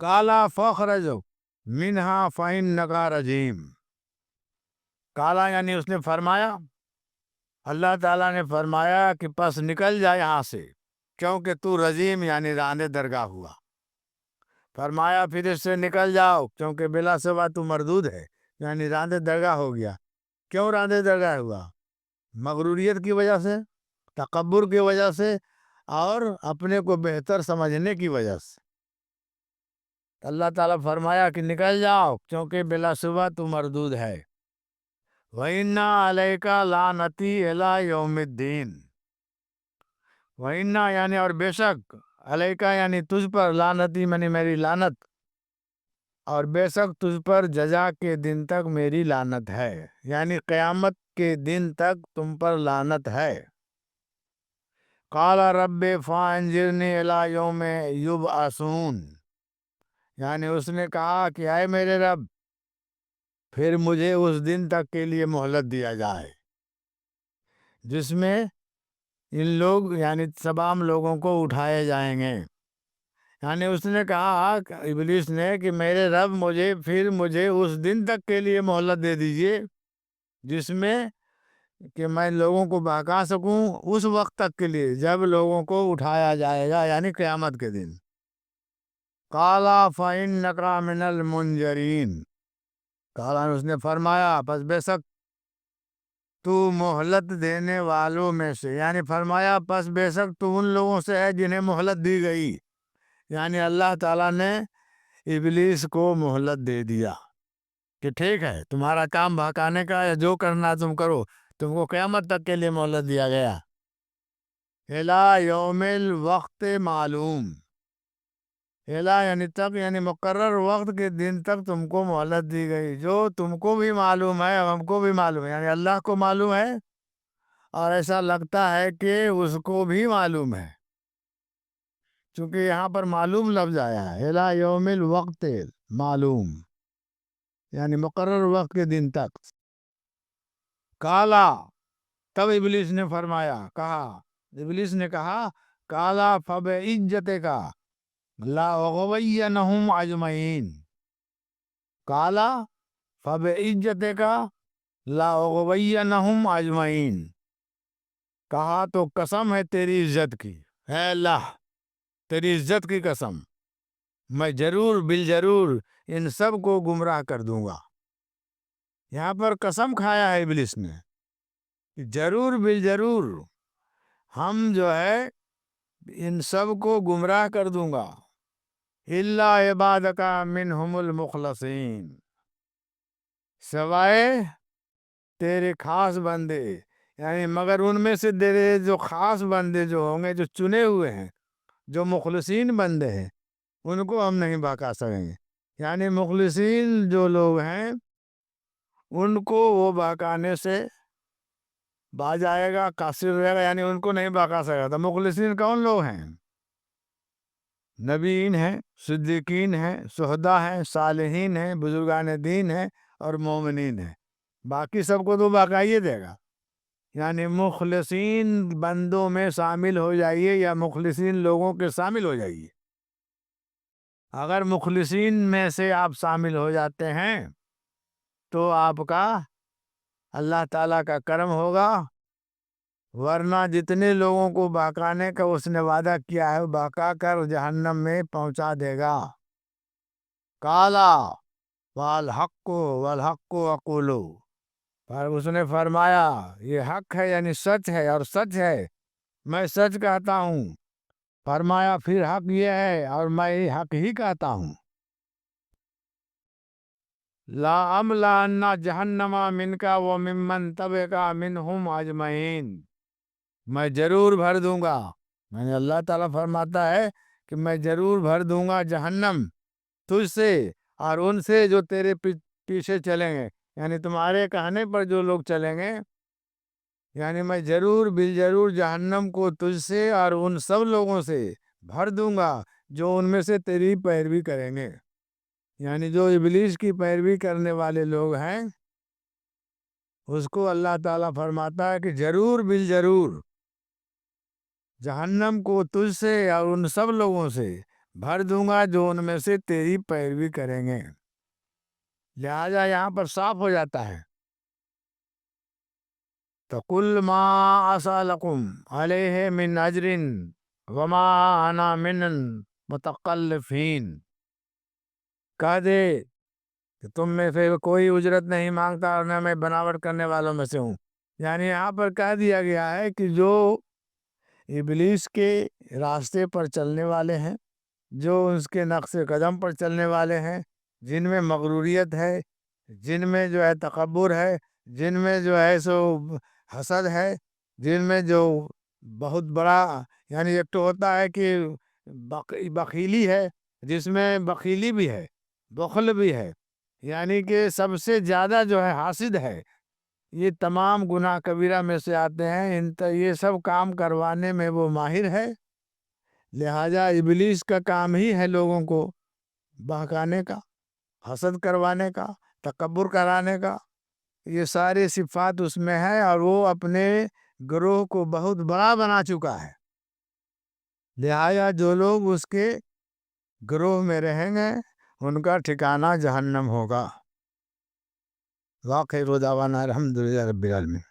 کالا فخرج منہا فإنک رجیم۔ کالا یعنی اس نے فرمایا، اللہ تعالیٰ نے فرمایا کہ پس نکل جا یہاں سے، کیونکہ تو رجیم یعنی راندہ درگاہ ہوا۔ فرمایا پھر اس سے نکل جاؤ، کیونکہ بلا سوا تو مردود ہے، یعنی راندہ درگاہ ہو گیا۔ کیوں راندہ درگاہ ہوا؟ مغروریت کی وجہ سے، تکبر کی وجہ سے، اور اپنے کو بہتر سمجھنے کی وجہ سے۔ اللہ تعالیٰ فرمایا کہ نکل جاؤ، کیونکہ بلا شبہ تو مردود ہے۔ وَإِنَّ عَلَيْكَ لَعْنَتِي إِلَىٰ يَوْمِ الدِّينِ۔ وَإِنَّ یعنی اور بے شک، علیکہ یعنی تجھ پر، لعنتی یعنی میری لعنت، اور بے شک تجھ پر جزا کے دن تک میری لعنت ہے، یعنی قیامت کے دن تک تم پر لعنت ہے۔ قال رب فانظرنی الی یوم یبعثون، یعنی اس نے کہا کہ اے میرے رب، پھر مجھے اس دن تک کے لیے مہلت دیا جائے جس میں ان لوگ یعنی تمام لوگوں کو اٹھائے جائیں گے۔ یعنی اس نے کہا ابلیس نے کہ میرے رب مجھے اس دن تک کے لیے مہلت دے دیجئے جس میں کہ میں لوگوں کو بہکا سکوں، اس وقت تک کے لیے جب لوگوں کو اٹھایا جائے گا، یعنی قیامت کے دن۔ قَالَ فَإِنَّكَ مِنَ الْمُنظَرِينَ، کالا اس نے فرمایا پس بے شک تو مہلت دینے والوں میں سے، یعنی فرمایا پس بے شک تو ان لوگوں سے ہے جنہیں مہلت دی گئی، یعنی اللہ تعالیٰ نے ابلیس کو مہلت دے دیا کہ ٹھیک ہے تمہارا کام بہکانے کا، یا جو کرنا تم کرو، تم کو قیامت تک کے لیے مہلت دیا گیا۔ الی یوم الوقت معلوم، الی یعنی تک، یعنی مقرر وقت کے دن تک تم کو مہلت دی گئی، جو تم کو بھی معلوم ہے، ہم کو بھی معلوم ہے، یعنی اللہ کو معلوم ہے، اور ایسا لگتا ہے کہ اس کو بھی معلوم ہے، چونکہ یہاں پر معلوم لفظ آیا ہے، الی یوم الوقت معلوم، یعنی مقرر وقت کے دن تک۔ کالا، تب ابلیس نے فرمایا، کہا، ابلیس نے کہا کالا فبعزتک لأغوینہم اجمعین، کالا فبعزتک لأغوینہم اجمعین، کہا تو قسم ہے تیری عزت کی، اے اللہ تیری عزت کی قسم، میں ضرور بالضرور ان سب کو گمراہ کر دوں گا۔ یہاں پر قسم کھایا ہے ابلیس نے کہ ضرور بالضرور ہم جو ہے ان سب کو گمراہ کر دوں گا، الا عبادک منہم المخلصین، سوائے تیرے خاص بندے، یعنی مگر ان میں سے تیرے جو خاص بندے جو ہوں گے، جو چنے ہوئے ہیں، جو مخلصین بندے ہیں، ان کو ہم نہیں بہکا سکیں گے۔ یعنی مخلصین جو لوگ ہیں ان کو وہ بہکانے سے باز آئے گا، قاصر رہے گا، یعنی ان کو نہیں بہکا سکے گا۔ تو مخلصین کون لوگ ہیں؟ نبیین ہیں، صدیقین ہیں، شہداء ہیں، صالحین ہیں، بزرگان دین ہیں، اور مومنین ہیں۔ باقی سب کو تو بہکائیے دے گا، یعنی مخلصین بندوں میں شامل ہو جائیے، یا مخلصین لوگوں کے شامل ہو جائیے۔ اگر مخلصین میں سے آپ شامل ہو جاتے ہیں تو آپ کا اللہ تعالیٰ کا کرم ہوگا، ورنہ جتنے لوگوں کو بہکانے کا اس نے وعدہ کیا ہے، بہکا کر جہنم میں پہنچا دے گا۔ کالا والحق اقول، پر اس نے فرمایا یہ حق ہے، یعنی سچ ہے، اور سچ ہے، میں سچ کہتا ہوں۔ فرمایا پھر حق یہ ہے، اور میں یہ حق ہی کہتا ہوں، لَأَمْلَأَنَّ جَهَنَّمَ مِنْكَ وَمِمَّنْ تَبِعَكَ مِنْهُمْ أَجْمَعِينَ، میں ضرور بھر دوں گا، یعنی اللہ تعالیٰ فرماتا ہے کہ میں ضرور بھر دوں گا جہنم تجھ سے اور ان سے جو تیرے پیچھے چلیں گے، یعنی تمہارے کہنے پر جو لوگ چلیں گے، یعنی میں ضرور بالضرور جہنم کو تجھ سے اور ان سب لوگوں سے بھر دوں گا جو ان میں سے تیری پیروی کریں گے، یعنی جو ابلیس کی پیروی کرنے والے لوگ ہیں اس کو اللہ تعالیٰ فرماتا ہے کہ ضرور بالضرور جہنم کو تجھ سے اور ان سب لوگوں سے بھر دوں گا جو ان میں سے تیری پیروی کریں گے۔ لہذا یہاں پر صاف ہو جاتا ہے، فَقُلْ مَا أَسْأَلُكُمْ عَلَيْهِ مِنْ أَجْرٍ وَمَا أَنَا مِنَ الْمُتَقَلِّفِينَ، کہہ دے کہ تم میں سے کوئی اجرت نہیں مانگتا اور نہ میں بناوٹ کرنے والوں میں سے ہوں۔ یعنی یہاں پر کہہ دیا گیا ہے کہ جو ابلیس کے راستے پر چلنے والے ہیں، جو اس کے نقش قدم پر چلنے والے ہیں، جن میں مغروریت ہے، جن میں جو ہے تکبر ہے، جن میں جو ہے سو حسد ہے، جن میں جو بہت بڑا، یعنی ایک تو ہوتا ہے کہ بخیلی ہے، جس میں بخیلی بھی ہے، بخل بھی ہے، یعنی کہ سب سے زیادہ جو ہے حاسد ہے۔ یہ تمام گناہ کبیرہ میں سے آتے ہیں، یہ سب کام کروانے میں وہ ماہر ہے۔ لہذا ابلیس کا کام ہی ہے لوگوں کو بہکانے کا، حسد کروانے کا، تکبر کرانے کا۔ یہ سارے صفات اس میں ہے، اور وہ اپنے گروہ کو بہت بڑا بنا چکا ہے۔ لہذا جو لوگ اس کے گروہ میں رہیں گے ان کا ٹھکانہ جہنم ہوگا۔ واقعی دعوانا الحمدللہ رب العالمین۔